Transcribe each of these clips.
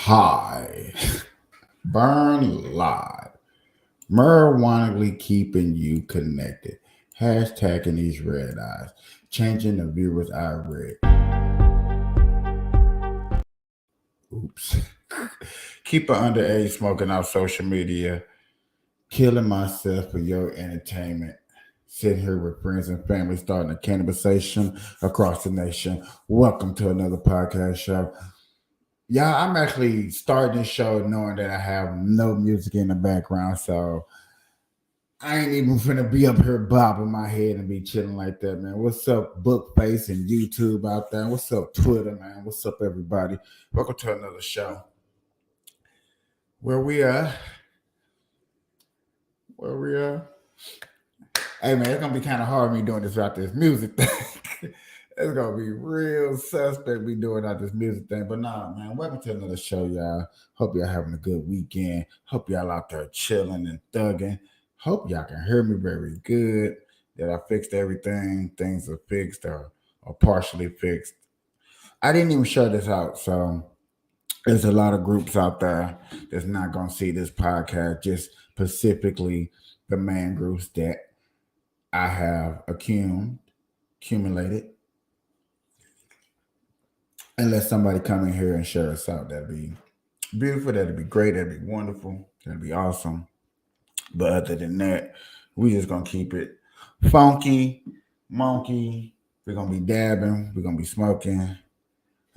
Hi, Burn Live. Marijuana keeping you connected. Hashtagging these red eyes. Changing the viewers I read. Oops. Keep an underage smoking off social media. Killing myself for your entertainment. Sitting here with friends and family starting a cannabisation across the nation. Welcome to another podcast show. Yeah, I'm actually starting this show knowing that I have no music in the background, so I ain't even finna be up here bobbing my head and be chilling like that, man. What's up, Bookface and YouTube out there? What's up, Twitter, man? What's up, everybody? Welcome to another show where we are. Where we are. Hey, man, it's gonna be kind of hard me doing this without this music thing. It's gonna be real suspect me doing out this music thing. But nah, man, welcome to another show, y'all. Hope y'all having a good weekend. Hope y'all out there chilling and thugging. Hope y'all can hear me very good. That I fixed everything. Things are fixed or partially fixed. I didn't even share this out, so there's a lot of groups out there that's not gonna see this podcast. Just specifically the man groups that I have accumulated. Unless somebody come in here and share us out, that'd be beautiful. That'd be great. That'd be wonderful. That'd be awesome. But other than that, we just gonna keep it funky, monkey. We're gonna be dabbing. We're gonna be smoking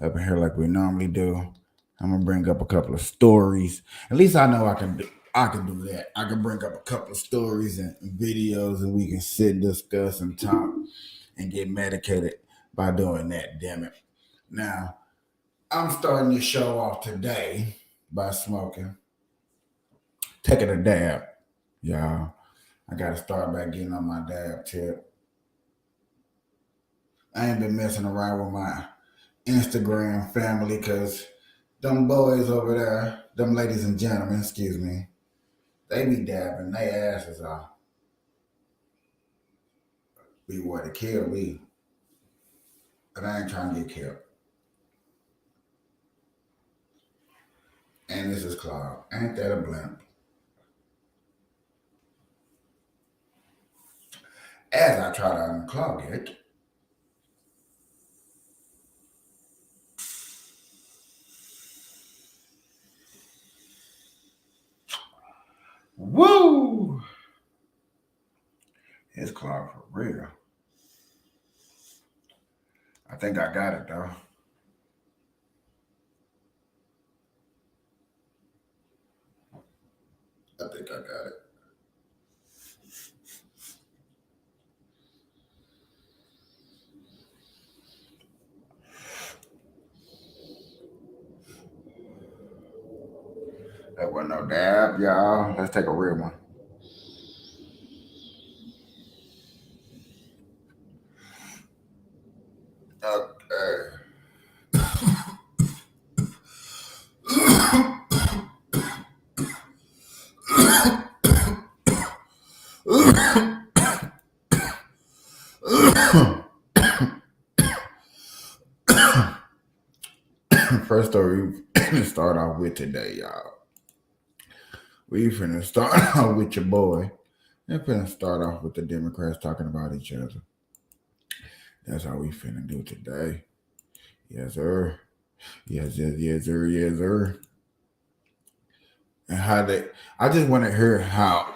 up in here like we normally do. I'm gonna bring up a couple of stories. At least I know I can do. I can do that. I can bring up a couple of stories and videos, and we can sit and discuss and talk and get medicated by doing that. Damn it! Now I'm starting the show off today by smoking, taking a dab, y'all. I gotta start back getting on my dab tip. I ain't been messing around with my Instagram family because them boys over there, them ladies and gentlemen, excuse me, they be dabbing their asses off. Be what to kill me, but I ain't trying to get killed. And this is Claude. Ain't that a blimp? As I try to unclog it, woo! It's clogged for real. I think I got it though. I think I got it. That wasn't no dab, y'all. Let's take a real one. Okay. First story we finna start off with today, y'all. We finna start off with your boy. We finna start off with the Democrats talking about each other. That's how we finna do today. Yes, sir. Yes, yes, yes, sir. Yes, sir. And how they, I just want to hear how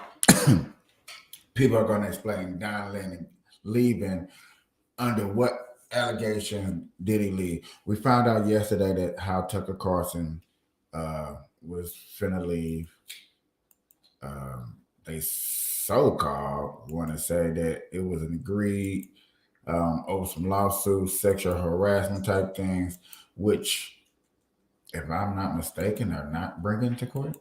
people are going to explain Don Lennon leaving under what allegation did he leave? We found out yesterday that how Tucker Carlson was finna leave. They so-called want to say that it was an agreed over some lawsuits, sexual harassment type things, which, if I'm not mistaken, are not bringing to court.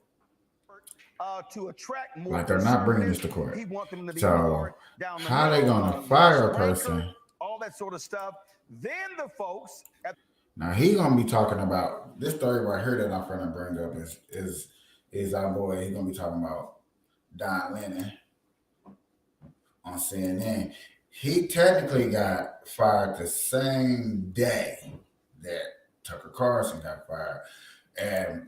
To attract more Like they're not bringing this to court. He want them to be So more down the how they middle, gonna fire a less person? rancor, all that sort of stuff. Then the folks at Now he gonna be talking about this story right here that I'm gonna bring up is our boy. He's gonna be talking about Don Lennon on CNN. He technically got fired the same day that Tucker Carlson got fired, and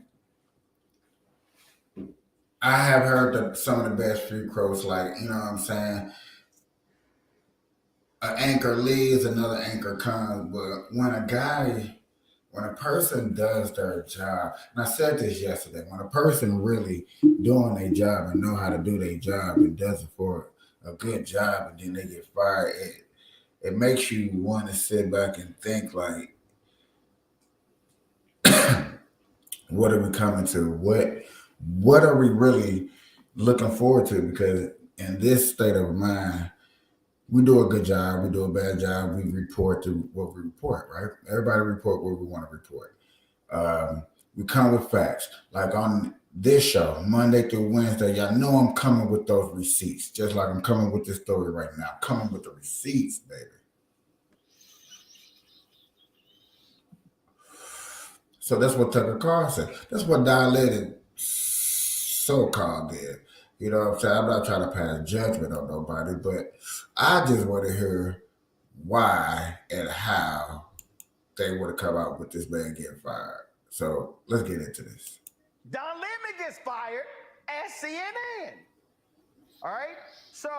I have heard some of the best free quotes, like, you know what I'm saying? An anchor leaves, another anchor comes. But when a person does their job, and I said this yesterday, when a person really doing their job and know how to do their job and does it for a good job, and then they get fired, it makes you want to sit back and think like, what are we coming to? What are we really looking forward to? Because in this state of mind, we do a good job, we do a bad job, we report to what we report, right? Everybody report what we want to report. We come with facts. Like on this show, Monday through Wednesday, y'all know I'm coming with those receipts, just like I'm coming with this story right now. I'm coming with the receipts, baby. So that's what Tucker Carlson said. That's what dilated so-called did. You know what I'm saying? I'm not trying to pass judgment on nobody, but I just want to hear why and how they would have come out with this man getting fired. So let's get into this. Don Lemon gets fired at CNN. All right? So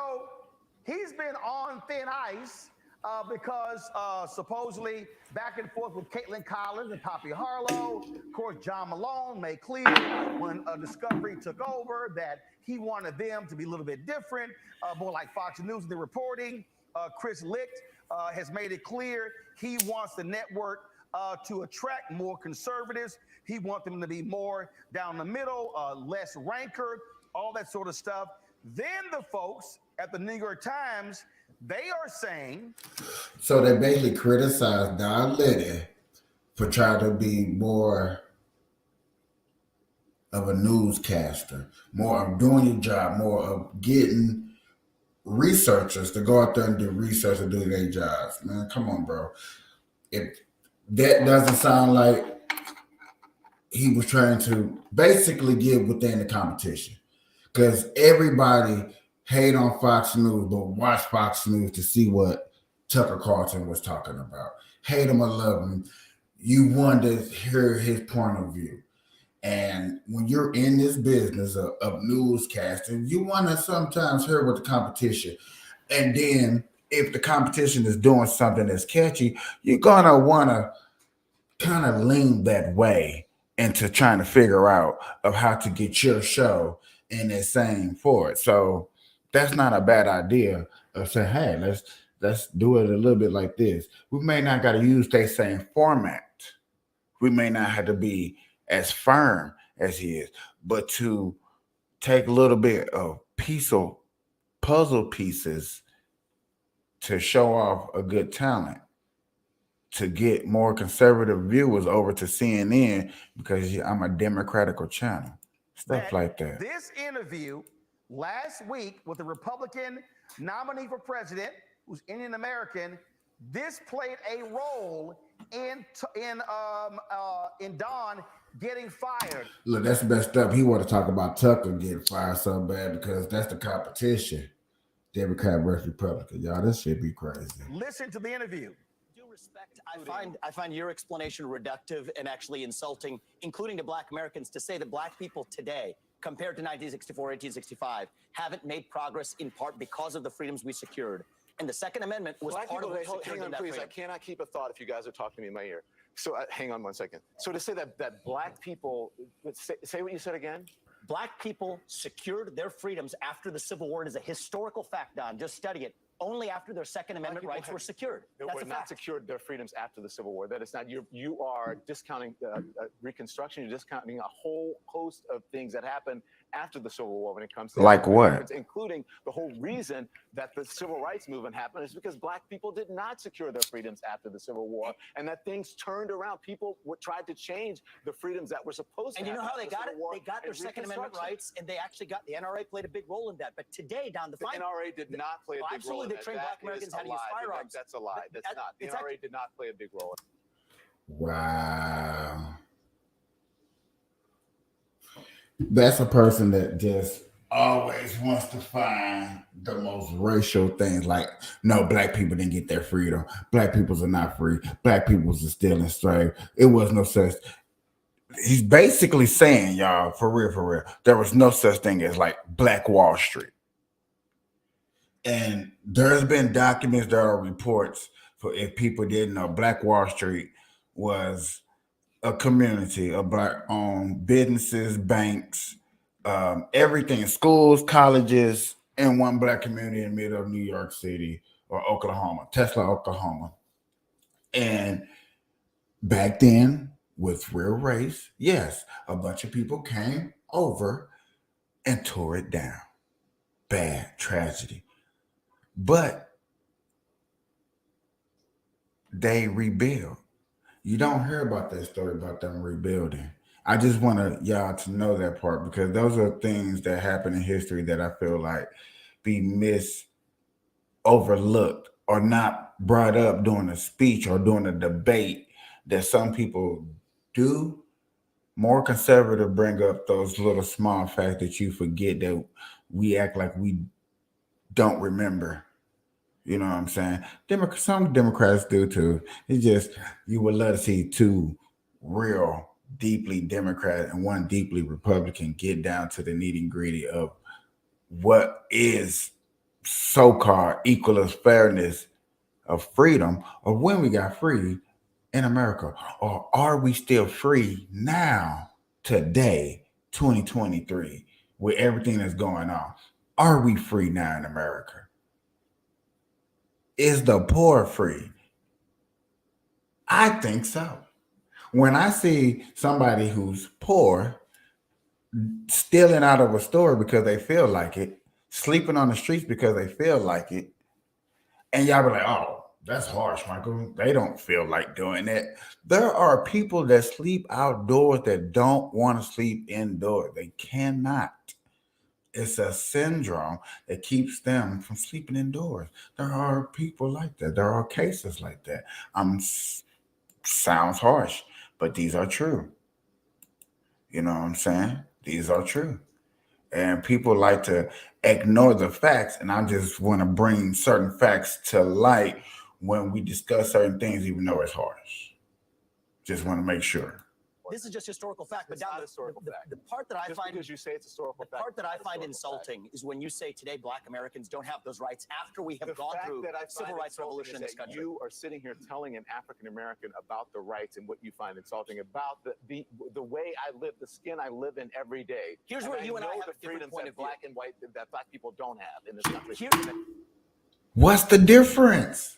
he's been on thin ice because supposedly back and forth with Caitlin Collins and Poppy Harlow. Of course, John Malone made clear when Discovery took over that he wanted them to be a little bit different, more like Fox News in the reporting. Chris Licht has made it clear he wants the network to attract more conservatives. He wants them to be more down the middle, less rancor, all that sort of stuff. Then the folks at the New York Times, they are saying. So they basically criticized Don Liddy for trying to be more of a newscaster, more of doing your job, more of getting researchers to go out there and do research and do their jobs. Man, come on, bro. If that doesn't sound like he was trying to basically get within the competition, because everybody hate on Fox News, but watch Fox News to see what Tucker Carlson was talking about. Hate him or love him, you want to hear his point of view. And when you're in this business of newscasting, you want to sometimes hear what the competition. And then if the competition is doing something that's catchy, you're going to want to kind of lean that way into trying to figure out of how to get your show in that same forward. So that's not a bad idea of saying, hey, let's do it a little bit like this. We may not got to use that same format. We may not have to be as firm as he is, but to take a little bit of puzzle pieces to show off a good talent, to get more conservative viewers over to CNN because I'm a democratical channel. Stuff like that. This interview last week with the Republican nominee for president, who's Indian American, this played a role in Don getting fired. Look, that's the best stuff. He want to talk about Tucker getting fired so bad because that's the competition. Democrat versus Republican. Y'all, this shit be crazy. Listen to the interview. Respect, I find your explanation reductive and actually insulting, including to Black Americans, to say that Black people today, compared to 1964, 1865, haven't made progress in part because of the freedoms we secured. And the Second Amendment was Black part people, of what hang on, please. freedom. I cannot keep a thought if you guys are talking to me in my ear. So hang on 1 second. So to say that Black people, say what you said again. Black people secured their freedoms after the Civil War. It is a historical fact, Don. Just study it. Only after their Second Amendment rights were secured. They were not secured their freedoms after the Civil War. That is not, you are discounting Reconstruction. You're discounting a whole host of things that happened after the Civil War when it comes to like what? Including the whole reason that the Civil Rights Movement happened is because Black people did not secure their freedoms after the Civil War, and that things turned around. People tried to change the freedoms that were supposed to happen. And you know how they got it? They got their Second Amendment rights, and they actually got the NRA played a big role in that. But today, Don, the NRA did not play a big role in that. They trained Black Americans how to use firearms. That's a lie. That's not. The NRA did not play a big role. Wow. That's a person that just always wants to find the most racial things. Like, no, Black people didn't get their freedom. Black peoples are not free. Black peoples are still enslaved. It was no such. he's basically saying, y'all, for real, there was no such thing as like Black Wall Street. And there's been documents, there are reports for if people didn't know, Black Wall Street was a community of black owned businesses, banks, everything, schools, colleges, in one black community in the middle of New York City or Oklahoma, Tesla, Oklahoma. And back then, with real race, yes, a bunch of people came over and tore it down. Bad tragedy. But they rebuild. You don't hear about that story about them rebuilding. I just want y'all to know that part because those are things that happen in history that I feel like be overlooked or not brought up during a speech or during a debate that some people do. More conservative bring up those little small facts that you forget that we act like we don't remember. You know what I'm saying? Some Democrats do too. It's just you would love to see two real deeply Democrat and one deeply Republican get down to the nitty gritty of what is so-called equal fairness of freedom or when we got free in America. Or are we still free now, today, 2023, with everything that's going on? Are we free now in America? Is the poor free? I think so. When I see somebody who's poor stealing out of a store because they feel like it, sleeping on the streets because they feel like it, and y'all be like, oh, that's harsh, Michael. They don't feel like doing that. There are people that sleep outdoors that don't want to sleep indoors. They cannot. It's a syndrome that keeps them from sleeping indoors. There are people like that. There are cases like that. Sounds harsh, but these are true. You know what I'm saying? These are true. And people like to ignore the facts, and I just want to bring certain facts to light when we discuss certain things, even though it's harsh. Just want to make sure. This is just historical fact, but It's down not historical fact. the part that I Just find because you say it's historical the fact. part that I it's find historical fact. insulting is when you say today Black Americans don't have those rights after we have The gone fact through that I civil find rights insulting revolution in is this that country. you are sitting here telling an African American about the rights and what you find insulting about the way I live, the skin I live in every day. Here's where you and I know have the a different freedoms point that of view. black and white that black people don't have in this country. What's the difference?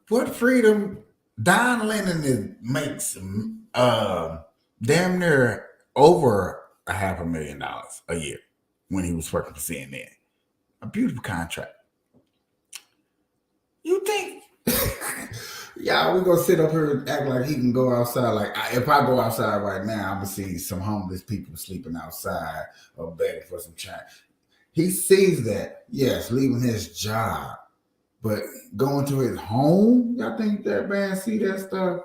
What freedom? Don Lennon makes damn near over $500,000 a year when he was working for CNN. A beautiful contract. You think? Yeah, we gonna sit up here and act like he can go outside. Like if I go outside right now, I'm gonna see some homeless people sleeping outside or begging for some change. He sees that, yes, leaving his job, but going to his home. Y'all think that man see that stuff?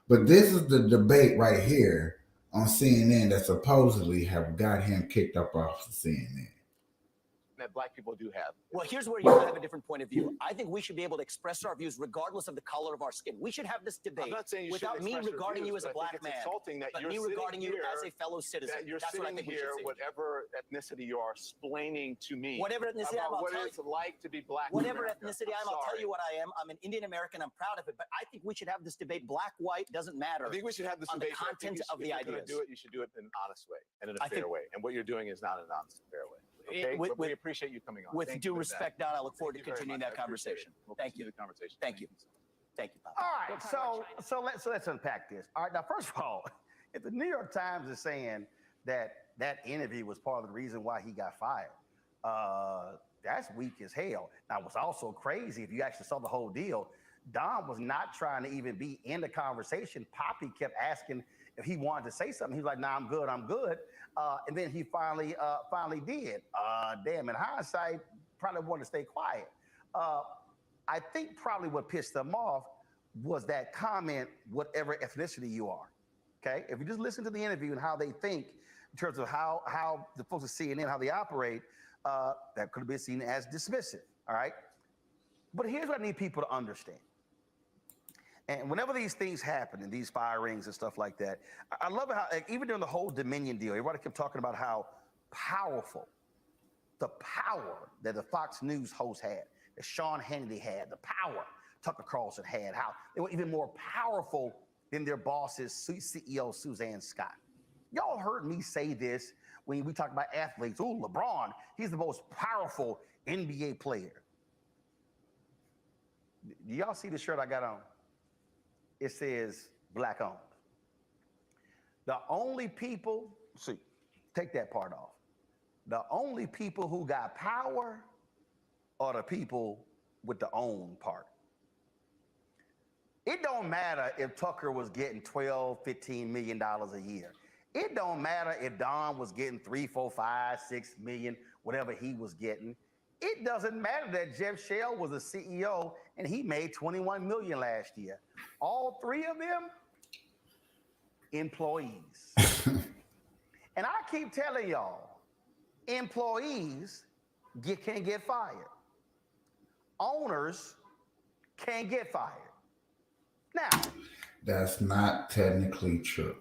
But this is the debate right here on CNN that supposedly have got him kicked up off of CNN. That black people do have. Well, here's where you and I have a different point of view. I think we should be able to express our views regardless of the color of our skin. We should have this debate I'm not saying you without shouldn't me express your regarding views, you as a but I black think man, it's insulting that but you're me sitting regarding you here, as a fellow citizen. that you're That's what I sitting think we here, should say. whatever ethnicity you are, explaining to me Whatever ethnicity I am, about I'll what tell it's you. like to be black. in Whatever America. ethnicity I am, I'll tell you what I am. I'm an Indian American. I'm proud of it. But I think we should have this debate. Black, white, doesn't matter. I think we should have this on the debate. but I think content you should- of the if you're gonna ideas. do it, you should do it in an honest way and in a I fair think- way. And what you're doing is not an honest, fair way. Okay, with- but we appreciate you coming on. With Thank due you for respect, that. Don, I look forward to Thank you very continuing much. that I appreciate conversation. it. We'll Thank continue you. the conversation. Thank you. Thank you, Papa. All right, so let's unpack this. All right, now first of all, if the New York Times is saying that interview was part of the reason why he got fired, that's weak as hell. Now, what's also crazy, if you actually saw the whole deal, Don was not trying to even be in the conversation. Poppy kept asking if he wanted to say something. He was like, "Nah, I'm good, I'm good." And then he finally did. Damn, in hindsight, probably wanted to stay quiet. I think probably what pissed them off was that comment, whatever ethnicity you are. Okay, if you just listen to the interview and how they think in terms of how the folks at CNN, how they operate, that could have been seen as dismissive. All right, but here's what I need people to understand: And whenever these things happen and these firings and stuff like that, I love it how, like, even during the whole Dominion deal, everybody kept talking about how powerful the power that the Fox News host had, that Sean Hannity had, the power Tucker Carlson had, how they were even more powerful than their bosses, CEO Suzanne Scott. Y'all heard me say this when we talk about athletes. Ooh, LeBron, he's the most powerful NBA player. Do y'all see the shirt I got on? It says black owned. The only people, see, take that part off. The only people who got power are the people with the own part. It don't matter if Tucker was getting $12, $15 million a year. It don't matter if Don was getting 3, 4, 5, 6 million, whatever he was getting. It doesn't matter that Jeff Shell was a CEO and he made 21 million last year. All three of them, employees. And I keep telling y'all, employees can't get fired. Owners can't get fired. Now, that's not technically true.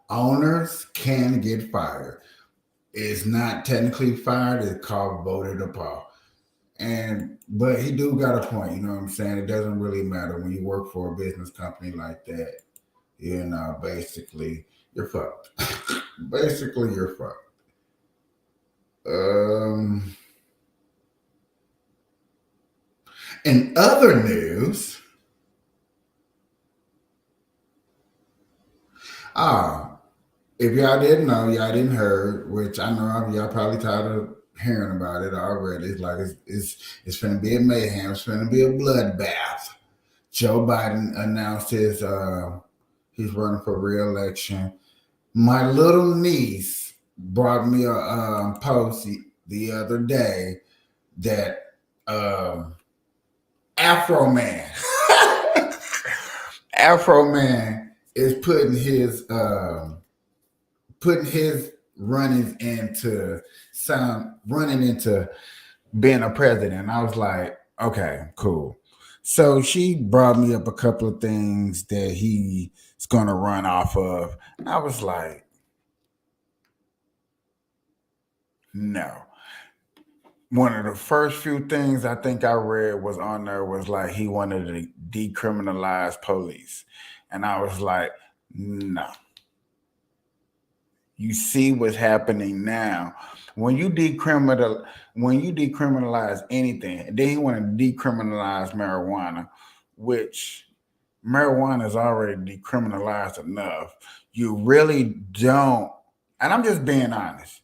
Owners can get fired. It's not technically fired. It's called voted upon. But he do got a point. You know what I'm saying? It doesn't really matter when you work for a business company like that. You know, basically, you're fucked. Basically, you're fucked. In other news, if y'all didn't know, y'all didn't heard, which I know y'all probably tired of hearing about it already. It's like it's gonna be a mayhem. It's gonna be a bloodbath. Joe Biden announced he's running for re-election. My little niece brought me a post the other day that Afro Man is putting his running into being a president. I was like, okay, cool. So she brought me up a couple of things that he's going to run off of. And I was like, no. One of the first few things I think I read was on there was like he wanted to decriminalize police. And I was like, no. You see what's happening now. When you decriminalize anything, then you want to decriminalize marijuana, which marijuana is already decriminalized enough. You really don't, and I'm just being honest.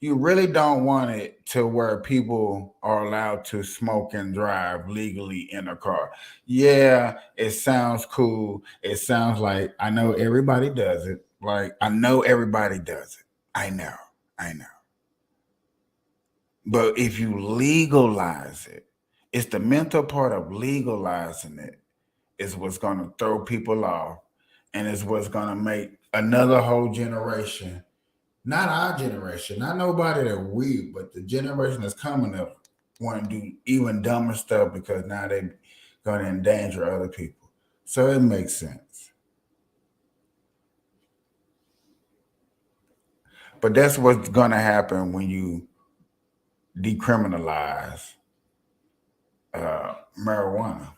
You really don't want it to where people are allowed to smoke and drive legally in a car. Yeah, it sounds cool. It sounds like I know everybody does it. Like, I know everybody does it. I know. But if you legalize it, it's the mental part of legalizing it is what's going to throw people off. And it's what's going to make another whole generation, not our generation, not nobody that we, but the generation that's coming up want to do even dumber stuff because now they're going to endanger other people. So it makes sense. But that's what's going to happen when you decriminalize marijuana.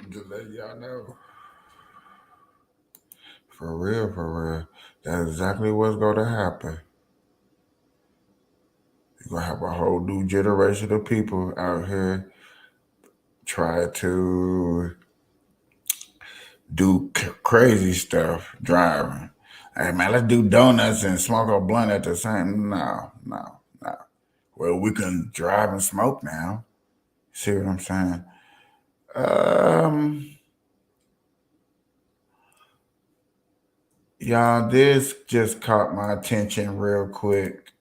Just let y'all know. For real. That's exactly what's going to happen. You're going to have a whole new generation of people out here try to do crazy stuff driving. Hey, man, let's do donuts and smoke a blunt at the same. No. Well, we can drive and smoke now. See what I'm saying? Y'all, this just caught my attention real quick.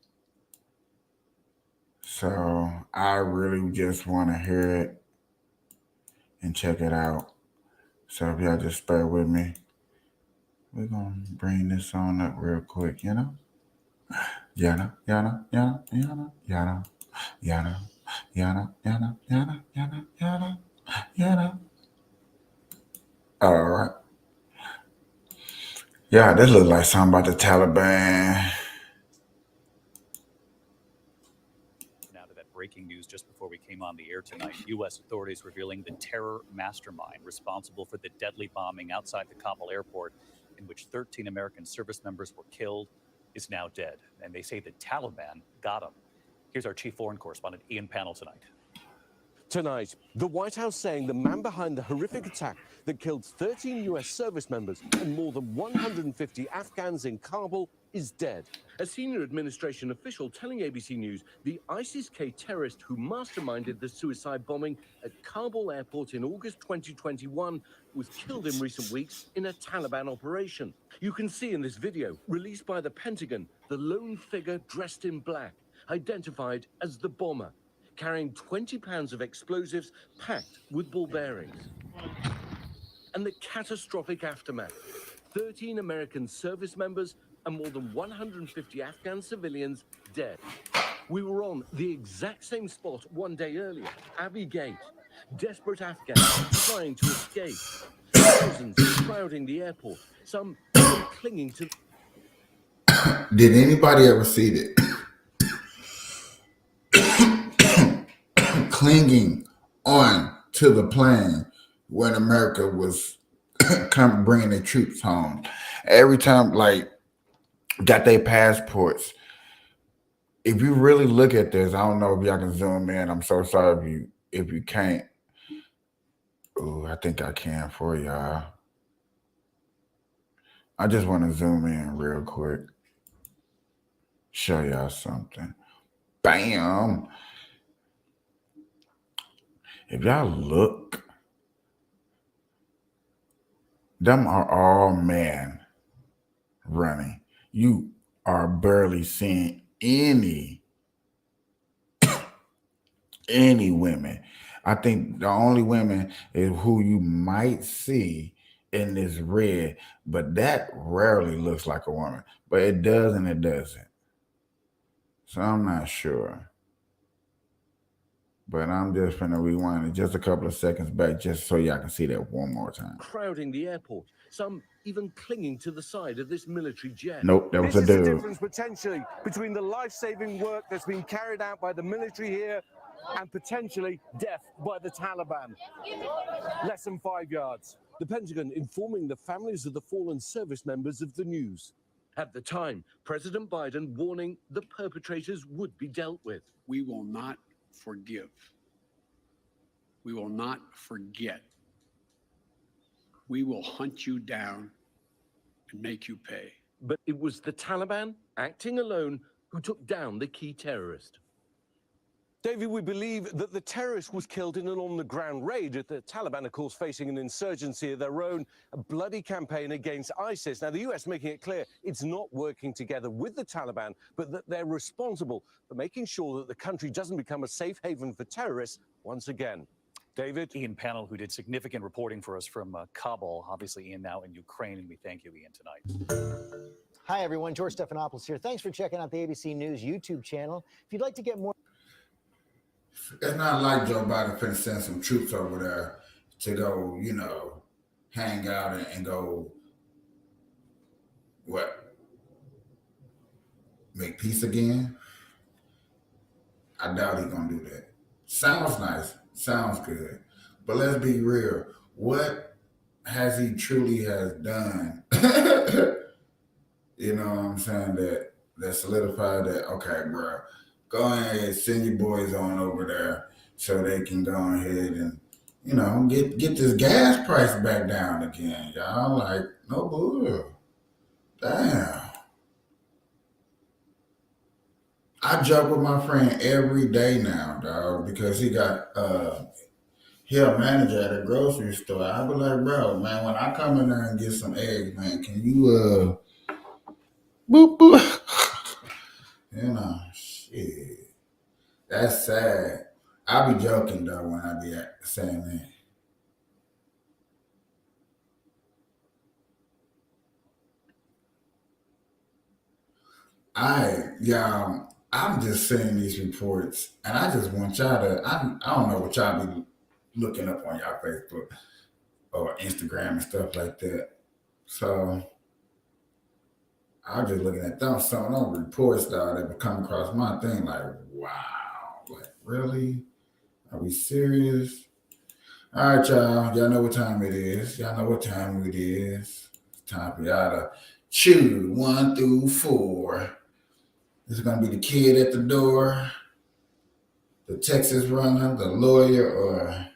So I really just want to hear it and check it out. So if y'all just bear with me We're gonna bring this on up real quick, you know? Yana, Yana, Yana, Yana, Yana, Yana, Yana, Yana, Yana, Yana, Yana, Yana. All right. Yeah, this looks like something about the Taliban. Now to that breaking news just before we came on the air tonight. U.S. authorities revealing the terror mastermind responsible for the deadly bombing outside the Kabul airport, in which 13 American service members were killed, is now dead. And they say the Taliban got him. Here's our chief foreign correspondent, Ian Pannell, tonight. Tonight, the White House saying the man behind the horrific attack that killed 13 U.S. service members and more than 150 Afghans in Kabul is dead. A senior administration official telling ABC News the ISIS-K terrorist who masterminded the suicide bombing at Kabul airport in August 2021 was killed in recent weeks in a Taliban operation. You can see in this video, released by the Pentagon, the lone figure dressed in black, identified as the bomber, carrying 20 pounds of explosives packed with ball bearings. And the catastrophic aftermath. 13 American service members and more than 150 Afghan civilians dead. We were on the exact same spot one day earlier, Abbey Gate. Desperate Afghans trying to escape. Thousands crowding the airport, some even clinging to... Did anybody ever see that? Clinging on to the plane when America was bringing their troops home. Every time, like, got their passports. If you really look at this, I don't know if y'all can zoom in. I'm so sorry if you can't. Oh, I think I can for y'all. I just want to zoom in real quick. Show y'all something. Bam. If y'all look, them are all men running. You are barely seeing any women. I think the only women is who you might see in this red, but that rarely looks like a woman. But it does and it doesn't. So I'm not sure. But I'm just going to rewind it just a couple of seconds back just so y'all can see that one more time. Crowding the airport, some even clinging to the side of this military jet. Nope, that was a dude. This is the difference potentially between the life-saving work that's been carried out by the military here and potentially death by the Taliban. Less than 5 yards. The Pentagon informing the families of the fallen service members of the news. At the time, President Biden warning the perpetrators would be dealt with. We will not forgive. We will not forget. We will hunt you down and make you pay. But it was the Taliban, acting alone, who took down the key terrorist. David, we believe that the terrorist was killed in an on-the-ground raid. The Taliban, of course, facing an insurgency of their own, a bloody campaign against ISIS. Now, the US making it clear it's not working together with the Taliban, but that they're responsible for making sure that the country doesn't become a safe haven for terrorists once again. David? Ian Pannell, who did significant reporting for us from Kabul, obviously Ian now in Ukraine, and we thank you, Ian, tonight. Hi, everyone. George Stephanopoulos here. Thanks for checking out the ABC News YouTube channel. If you'd like to get more... It's not like Joe Biden finna send some troops over there to go, hang out and go, what? Make peace again? I doubt he's gonna do that. Sounds nice. Sounds good. But let's be real. What has he truly has done? You know what I'm saying? That solidified that, okay, bro, go ahead, send your boys on over there so they can go ahead and, get this gas price back down again. Y'all like, no bull. Damn. I joke with my friend every day now, dog, because he got he a manager at a grocery store. I be like, bro, man, when I come in there and get some eggs, man, can you boop boop? Shit. That's sad. I be joking though when I be saying that. I'm just seeing these reports, and I just want y'all to. I don't know what y'all be looking up on y'all Facebook or Instagram and stuff like that. So I was just looking at some of those reports that would come across my thing. Like, wow, like really? Are we serious? All right, y'all. Y'all know what time it is. Y'all know what time it is. It's time for y'all to choose 1 through 4. This is gonna be the kid at the door, the Texas runner, the lawyer, or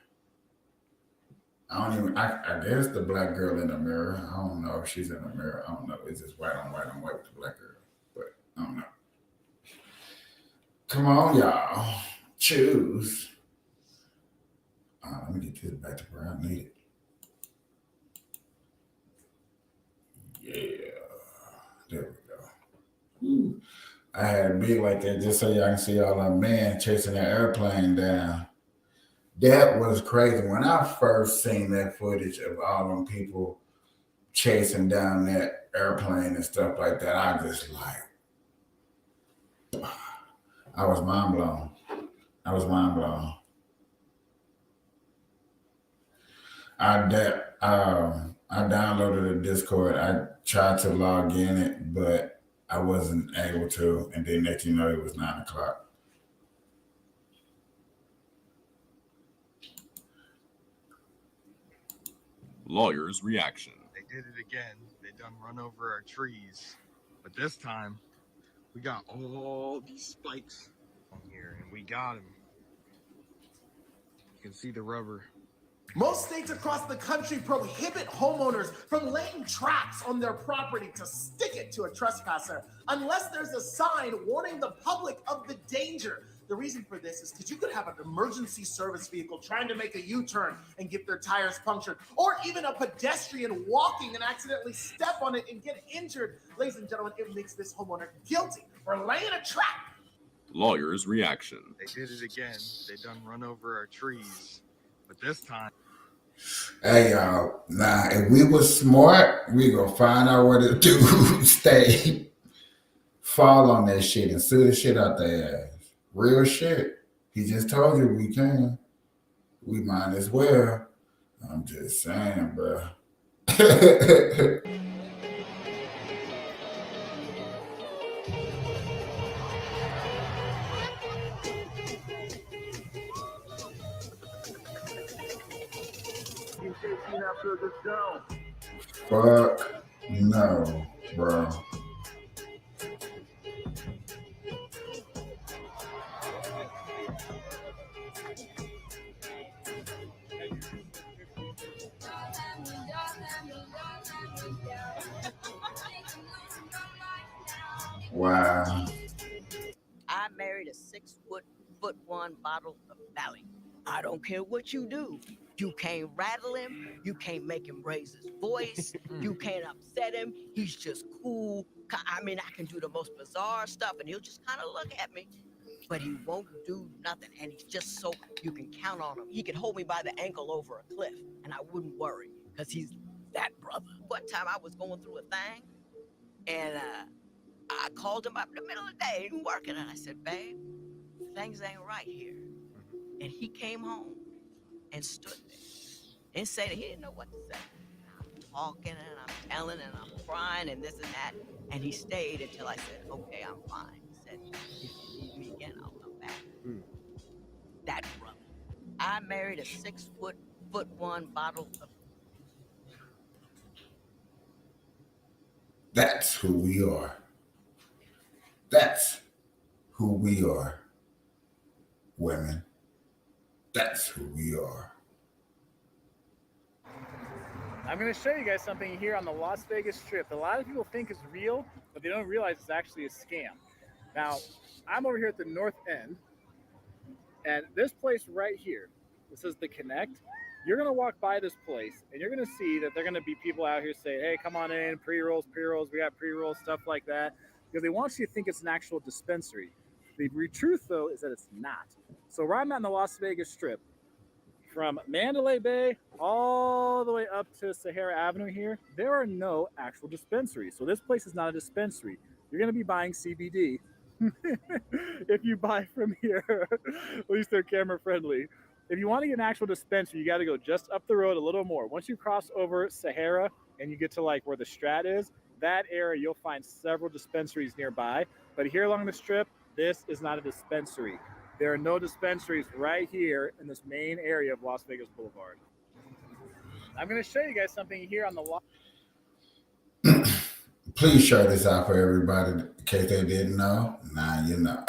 I guess the black girl in the mirror. I don't know if she's in the mirror. I don't know. It's just white on white on white with the black girl. But I don't know. Come on, y'all. Choose. Let me get this back to where I need it. Yeah. There we go. Ooh. I had a big like that just so y'all can see all that man chasing that airplane down. That was crazy. When I first seen that footage of all them people chasing down that airplane and stuff like that, I just like, I was mind blown. I downloaded a Discord. I tried to log in it, but I wasn't able to. And then next you know, it was 9 o'clock. Lawyer's reaction. They did it again. They done run over our trees. But this time, we got all these spikes on here, and we got them. You can see the rubber. Most states across the country prohibit homeowners from laying traps on their property to stick it to a trespasser unless there's a sign warning the public of the danger. The reason for this is because you could have an emergency service vehicle trying to make a U-turn and get their tires punctured, or even a pedestrian walking and accidentally step on it and get injured. Ladies and gentlemen, it makes this homeowner guilty for laying a trap. Lawyer's reaction. They did it again. They done run over our trees. But this time, hey y'all, if we was smart, we gonna find out where the dude stay, fall on that shit and sue the shit out their ass. Real shit. He just told you we can. We might as well. I'm just saying, bro. Fuck no, bro. Wow. I married a 6'1" bottle of Valley. I don't care what you do. You can't rattle him. You can't make him raise his voice. You can't upset him. He's just cool. I mean, I can do the most bizarre stuff and he'll just kind of look at me, but he won't do nothing. And he's just so you can count on him. He could hold me by the ankle over a cliff and I wouldn't worry because he's that brother. One time I was going through a thing and I called him up in the middle of the day, he was working, and I said, babe, things ain't right here. And he came home and stood there and said he didn't know what to say. I'm talking and I'm telling and I'm crying and this and that. And he stayed until I said, okay, I'm fine. He said, if you need me again, I'll come back. That brother. I married a 6'1" bottle of. That's who we are. That's who we are, women. That's who we are. I'm going to show you guys something here on the Las Vegas Strip that a lot of people think is real, but they don't realize it's actually a scam. Now, I'm over here at the north end, and this place right here, this is the Connect. You're going to walk by this place, and you're going to see that there are going to be people out here saying, hey, come on in, pre-rolls, we got pre-rolls, stuff like that, because they want you to think it's an actual dispensary. The truth, though, is that it's not. So where I'm at in the Las Vegas Strip, from Mandalay Bay all the way up to Sahara Avenue here, there are no actual dispensaries. So this place is not a dispensary. you're going to be buying CBD. If you buy from here, at least they're camera friendly. If you want to get an actual dispensary, you got to go just up the road a little more. Once you cross over Sahara and you get to like where the Strat is, that area, you'll find several dispensaries nearby. But here along the strip, this is not a dispensary. There are no dispensaries right here in this main area of Las Vegas Boulevard. I'm going to show you guys something here on the lot. Please share this out for everybody in case they didn't know. Now you know.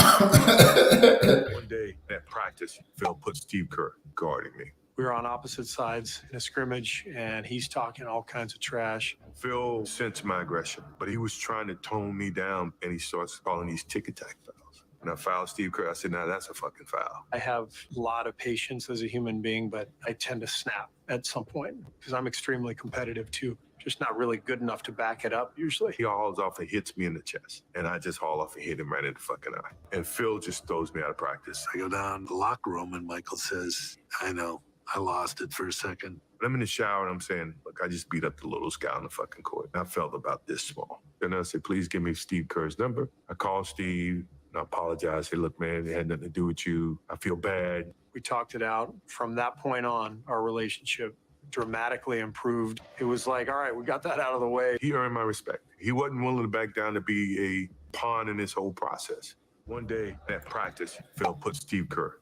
One day at practice, Phil put Steve Kerr guarding me. We were on opposite sides in a scrimmage, and he's talking all kinds of trash. Phil sensed my aggression, but he was trying to tone me down, and he starts calling these tick-attack fouls. And I fouled Steve Kerr. I said, "Now that's a fucking foul." I have a lot of patience as a human being, but I tend to snap at some point because I'm extremely competitive too. Just not really good enough to back it up usually. He hauls off and hits me in the chest, and I just haul off and hit him right in the fucking eye. And Phil just throws me out of practice. I go down to the locker room, and Michael says, "I know, I lost it for a second." I'm in the shower, and I'm saying, "Look, I just beat up the littlest guy on the fucking court. And I felt about this small." Then I said, "Please give me Steve Kerr's number." I called Steve, and I apologized. I said, "Look, man, it had nothing to do with you. I feel bad." We talked it out. From that point on, our relationship dramatically improved. It was like, all right, we got that out of the way. He earned my respect. He wasn't willing to back down to be a pawn in this whole process. One day at practice, Phil put Steve Kerr.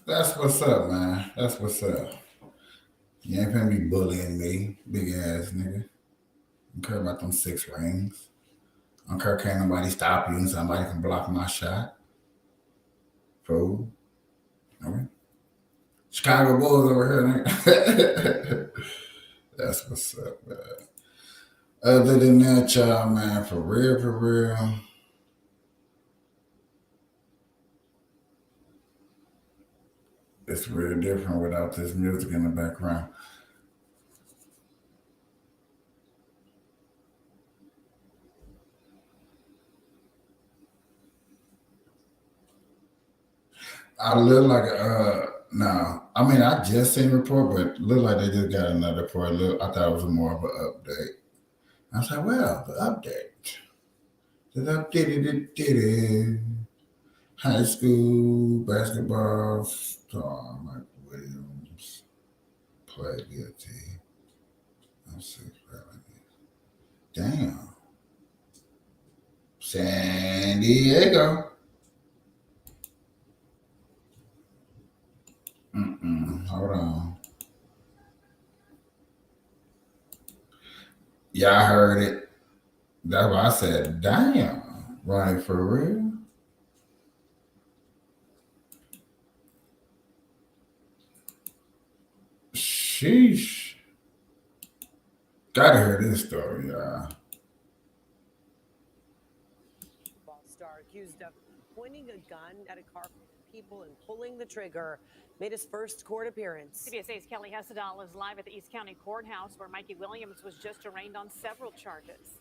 That's what's up, man. That's what's up. You ain't finna be bullying me, big ass nigga. I don't care about them 6 rings. I don't care, can't nobody stop you and somebody can block my shot. Fool. All right. Chicago Bulls over here, nigga. That's what's up, man. Other than that, y'all, man, for real. It's real different without this music in the background. I look like no. I mean, I just seen the report, but look like they just got another report. I thought it was more of an update. I was like, well, the update. The high school basketball star Mike Williams pled guilty. Let's see. Damn. San Diego. Hold on. Yeah, I heard it. That's why I said, damn. Right, for real? Sheesh. Gotta hear this story, y'all. Star accused of pointing a gun at a car full of people and pulling the trigger made his first court appearance. CBS 8's Kelly Hessedal is live at the East County Courthouse where Mikey Williams was just arraigned on several charges.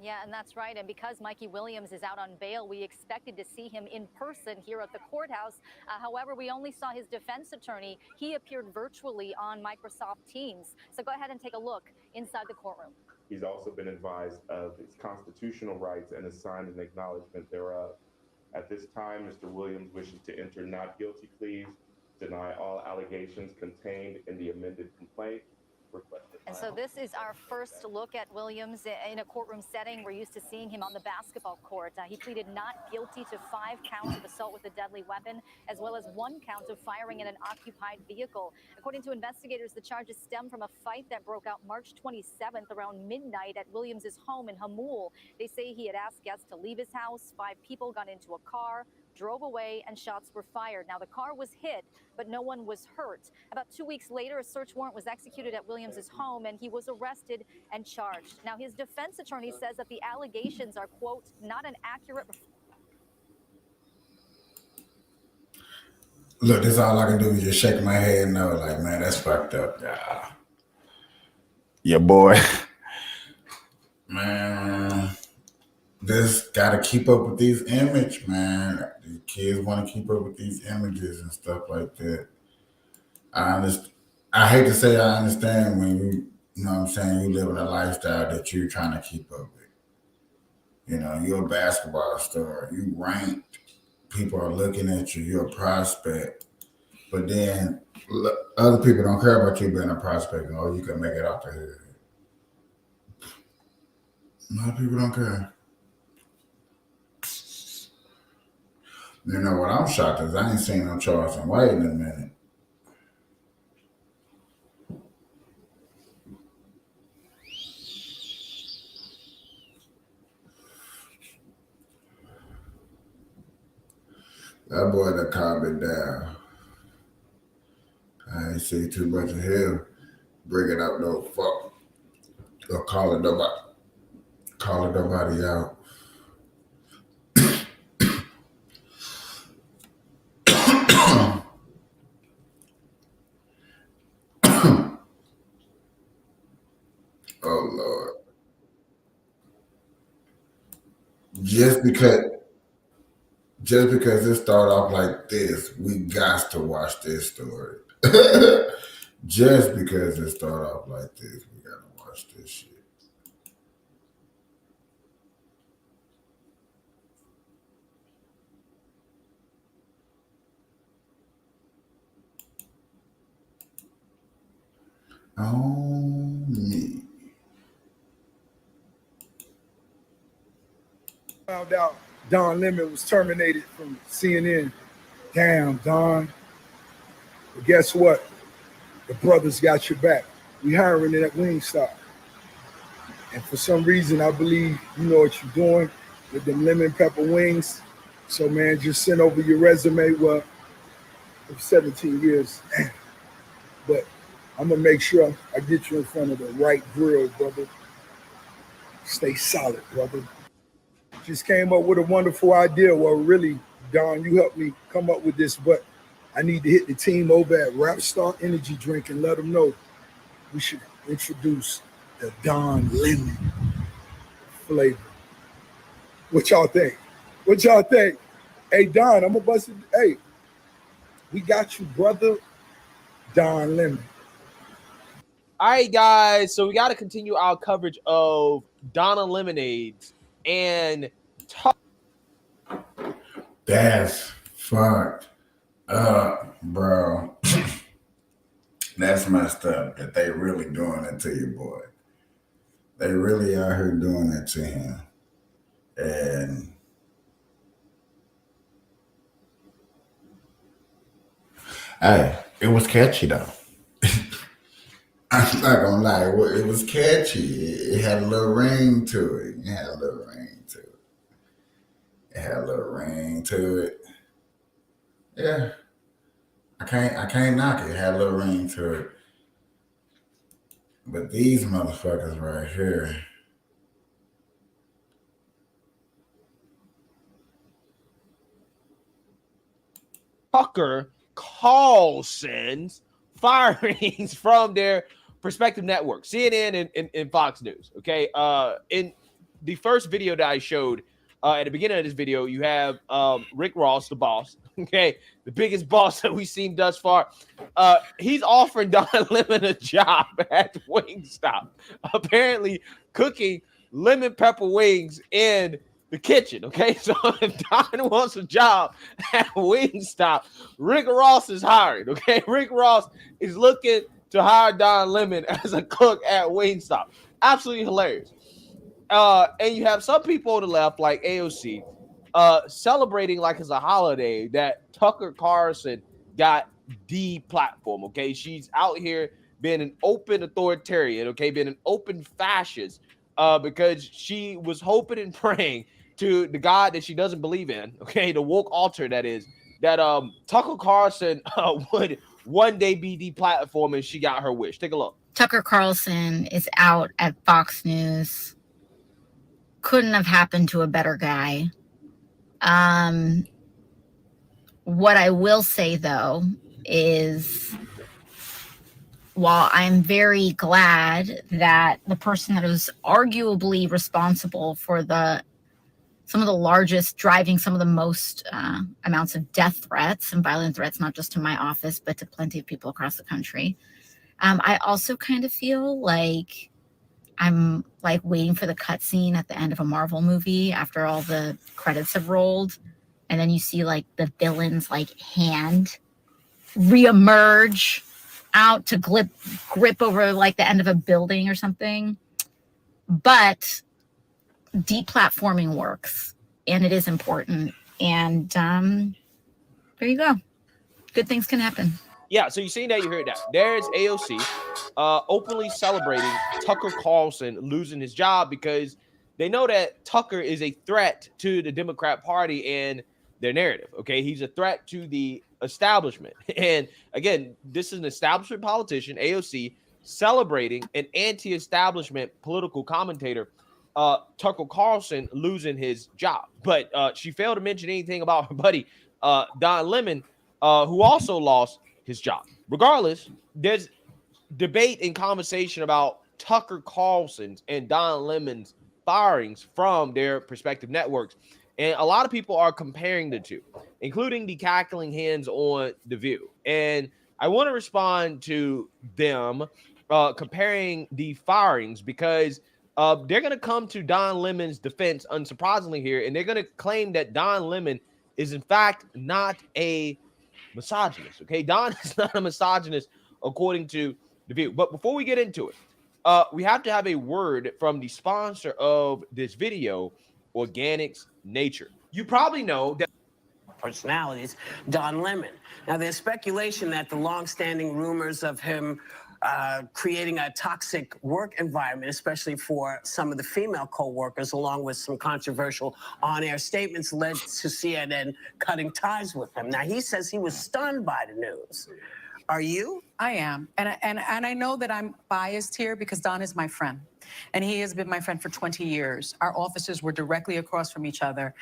Yeah, and that's right. And because Mikey Williams is out on bail, we expected to see him in person here at the courthouse. However, we only saw his defense attorney. He appeared virtually on Microsoft Teams. So go ahead and take a look inside the courtroom. He's also been advised of his constitutional rights and assigned an acknowledgement thereof. At this time, Mr. Williams wishes to enter not guilty pleas, deny all allegations contained in the amended complaint. And so this is our first look at Williams in a courtroom setting. We're used to seeing him on the basketball court. He pleaded not guilty to 5 counts of assault with a deadly weapon, as well as 1 count of firing in an occupied vehicle. According to investigators, the charges stem from a fight that broke out March 27th around midnight at Williams' home in Hamul. They say he had asked guests to leave his house. 5 people got into a car, drove away, and shots were fired. Now, the car was hit, but no one was hurt. About 2 weeks later, a search warrant was executed at Williams' home, and he was arrested and charged. Now, his defense attorney says that the allegations are, quote, not an accurate... Look, this all I can do is just shake my head and know, like, man, that's fucked up. Yeah, boy. Man. Just gotta keep up with these images, man. The kids want to keep up with these images and stuff like that. I hate to say I understand when you know what I'm saying, you live in a lifestyle that you're trying to keep up with. You know, you're a basketball star. You ranked. People are looking at you. You're a prospect. But then other people don't care about you being a prospect. Oh, you can make it out the hood. A lot of people don't care. You know what I'm shocked is I ain't seen no Charles and White in a minute. That boy that calmed it down. I ain't see too much of him bringing up no fuck or calling nobody out. Oh Lord. Just because it started off like this, we got to watch this story. Just because it started off like this, we gotta watch this shit. On me. Found out Don Lemon was terminated from CNN. Damn, Don. But guess what? The brothers got your back. We hiring at Wingstop. And for some reason, I believe you know what you're doing with them lemon pepper wings. So, man, just send over your resume. Well, for 17 years. But I'm going to make sure I get you in front of the right grill, brother. Stay solid, brother. Just came up with a wonderful idea. Well, really, Don, you helped me come up with this, but I need to hit the team over at Rapstar Energy Drink and let them know we should introduce the Don Lemon flavor. What y'all think? What y'all think? Hey, Don, I'm going to bust it. Hey, we got you, brother. Don Lemon. All right, guys. So we got to continue our coverage of Donna Lemonades and That's fucked up, bro. That's messed up that they really doing it to your boy. They really out here doing it to him. And hey, it was catchy though. I'm not gonna lie, it was catchy. It had a little ring to it. It had a little ring to it. Yeah. I can't knock it. It had a little ring to it. But these motherfuckers right here. Tucker Carlson's firings from their respective networks, CNN and Fox News. Okay. In the first video that I showed at the beginning of this video, you have Rick Ross, the boss. Okay, the biggest boss that we've seen thus far. He's offering Don Lemon a job at Wingstop, apparently cooking lemon pepper wings in the kitchen. Okay, so if Don wants a job at Wingstop, Rick Ross is hired. Okay, Rick Ross is looking to hire Don Lemon as a cook at Wingstop. Absolutely hilarious. And you have some people on the left, like AOC, celebrating like it's a holiday that Tucker Carlson got deplatformed. Okay, she's out here being an open authoritarian. Okay, being an open fascist, because she was hoping and praying to the God that she doesn't believe in. Okay, the woke altar that is that Tucker Carlson would one day be deplatformed, and she got her wish. Take a look. Tucker Carlson is out at Fox News. Couldn't have happened to a better guy. What I will say, though, is while I'm very glad that the person that is arguably responsible for some of the largest, driving some of the most amounts of death threats and violent threats, not just to my office, but to plenty of people across the country. I also kind of feel like I'm like waiting for the cutscene at the end of a Marvel movie after all the credits have rolled. And then you see like the villain's like hand reemerge out to grip over like the end of a building or something. But deplatforming works, and it is important. And there you go. Good things can happen. Yeah, so you seen that, you heard that. There's AOC openly celebrating Tucker Carlson losing his job because they know that Tucker is a threat to the Democrat Party and their narrative. Okay, he's a threat to the establishment. And again, this is an establishment politician, AOC, celebrating an anti-establishment political commentator, Tucker Carlson, losing his job. But she failed to mention anything about her buddy, Don Lemon, who also lost his job. Regardless, there's debate and conversation about Tucker Carlson's and Don Lemon's firings from their respective networks. And a lot of people are comparing the two, including the cackling hands on The View. And I want to respond to them comparing the firings because they're going to come to Don Lemon's defense, unsurprisingly here, and they're going to claim that Don Lemon is, in fact, not a misogynist. Okay, Don is not a misogynist, according to The View. But before we get into it, we have to have a word from the sponsor of this video, Organics Nature. You probably know that personalities, Don Lemon. Now, there's speculation that the long-standing rumors of him creating a toxic work environment, especially for some of the female co-workers, along with some controversial on-air statements, led to CNN cutting ties with him. Now, he says he was stunned by the news. Are you? I am. And I know that I'm biased here because Don is my friend. And he has been my friend for 20 years. Our offices were directly across from each other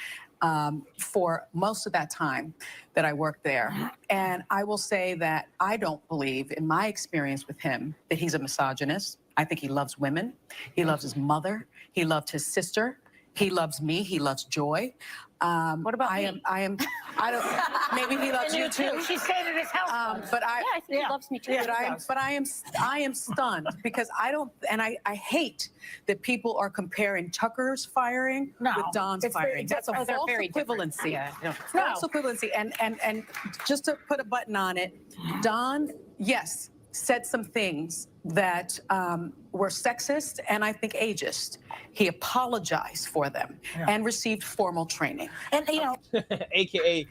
for most of that time that I worked there. And I will say that I don't believe, in my experience with him, that he's a misogynist. I think he loves women. He loves his mother. He loved his sister. He loves me. He loves Joy. What about me? I don't. Maybe he loves you too. She stayed at his house. But I think he loves me too. But I am stunned because I don't, and I hate that people are comparing Tucker's firing with Don's firing. That's a false equivalency. False equivalency. And just to put a button on it, Don, yes, said some things that were sexist and I think ageist. He apologized for them and received formal training. And AKA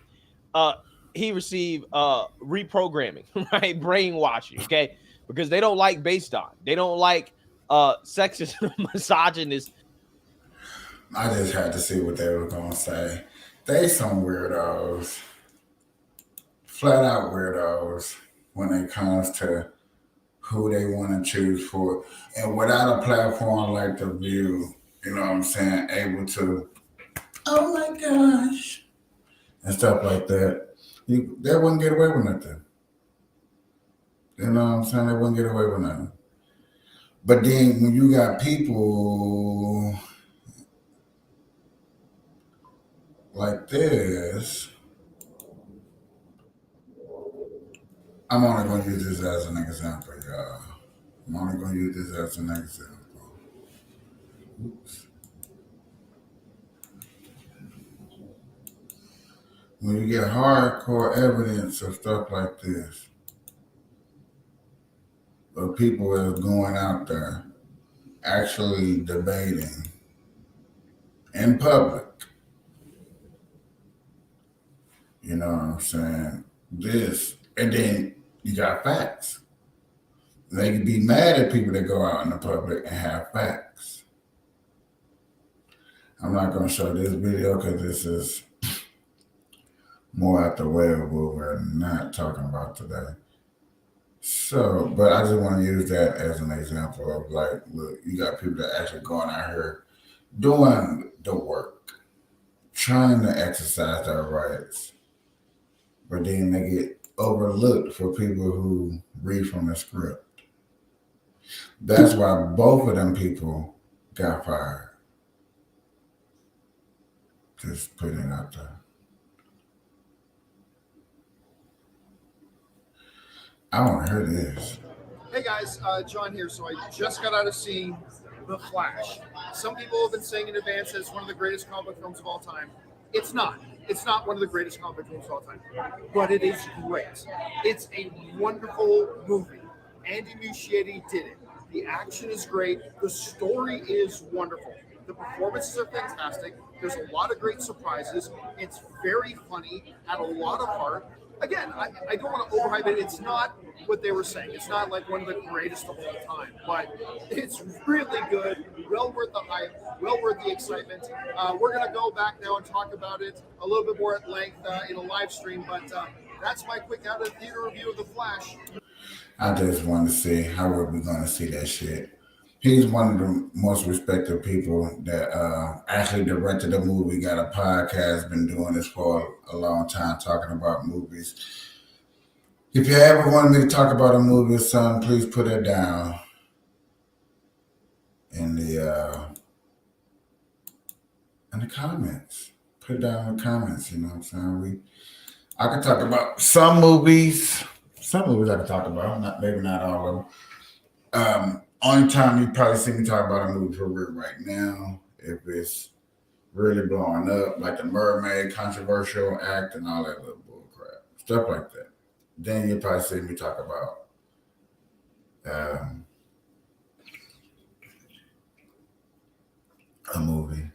he received reprogramming, right? Brainwashing, okay? Because they don't like based on. They don't like sexist, misogynist. I just had to see what they were gonna say. They some weirdos. Flat out weirdos when it comes to who they want to choose for. And without a platform like The View, you know what I'm saying, able to, oh my gosh, and stuff like that, they wouldn't get away with nothing. You know what I'm saying? They wouldn't get away with nothing. But then when you got people like this, I'm only going to use this as an example, y'all. I'm only going to use this as an example. Oops. When you get hardcore evidence of stuff like this, but people are going out there actually debating in public, you know what I'm saying? This, and then you got facts. They can be mad at people that go out in the public and have facts. I'm not going to show this video because this is more out the way of what we're not talking about today. So, but I just want to use that as an example of like, look, you got people that actually going out here doing the work, trying to exercise their rights, but then they get overlooked for people who read from the script. That's why both of them people got fired. Just putting it out there. I want to hear this. Hey guys, John here. So I just got out of seeing The Flash. Some people have been saying in advance that it's one of the greatest comic book films of all time. It's not. It's not one of the greatest comic book films of all time, but it is great. It's a wonderful movie. Andy Muschietti did it. The action is great. The story is wonderful. The performances are fantastic. There's a lot of great surprises. It's very funny, had a lot of heart. Again, I don't want to overhype it. It's not what they were saying. It's not like one of the greatest of all time, but it's really good. Well worth the hype. Well worth the excitement. We're going to go back now and talk about it a little bit more at length in a live stream, but that's my quick out of theater review of The Flash. I just want to see how are we going to see that shit. He's one of the most respected people that actually directed the movie, got a podcast, been doing this for a long time, talking about movies. If you ever wanted me to talk about a movie or something, please put it down in the comments. Put it down in the comments, you know what I'm saying? I can talk about some movies. Some movies I can talk about, maybe not all of them. Only time you probably see me talk about a movie for real right now, if it's really blowing up, like the Mermaid controversial act and all that little bull crap, stuff like that. Then you'll probably see me talk about a movie.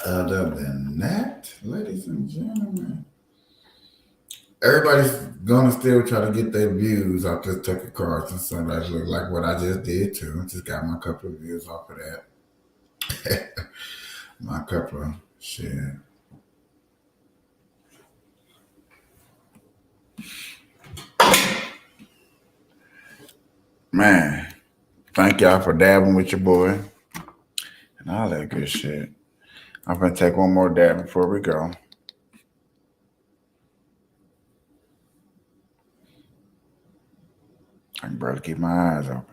Other than that, ladies and gentlemen, everybody's gonna still try to get their views off this Tucker Carlson. Somebody look like what I just did too. Just got my couple of views off of that. My couple of shit. Man, thank y'all for dabbing with your boy and all that good shit. I'm gonna take one more dab before we go. I can barely keep my eyes open.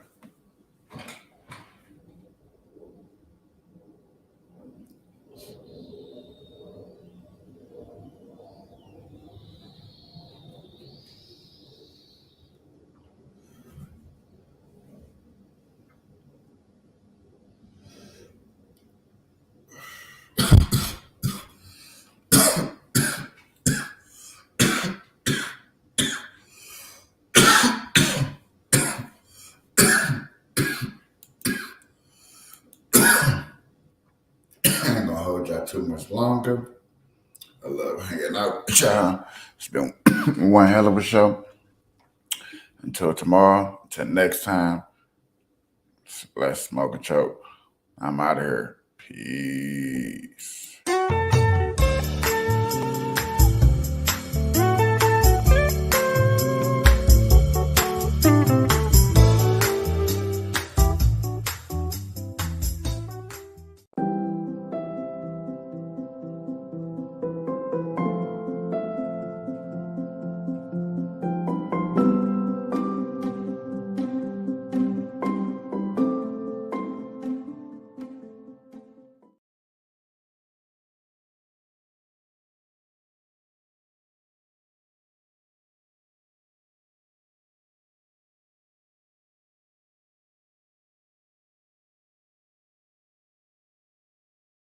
Too much longer. I love hanging out with y'all. It's been one hell of a show. Until tomorrow, until next time, let's smoke and choke. I'm out of here. Peace.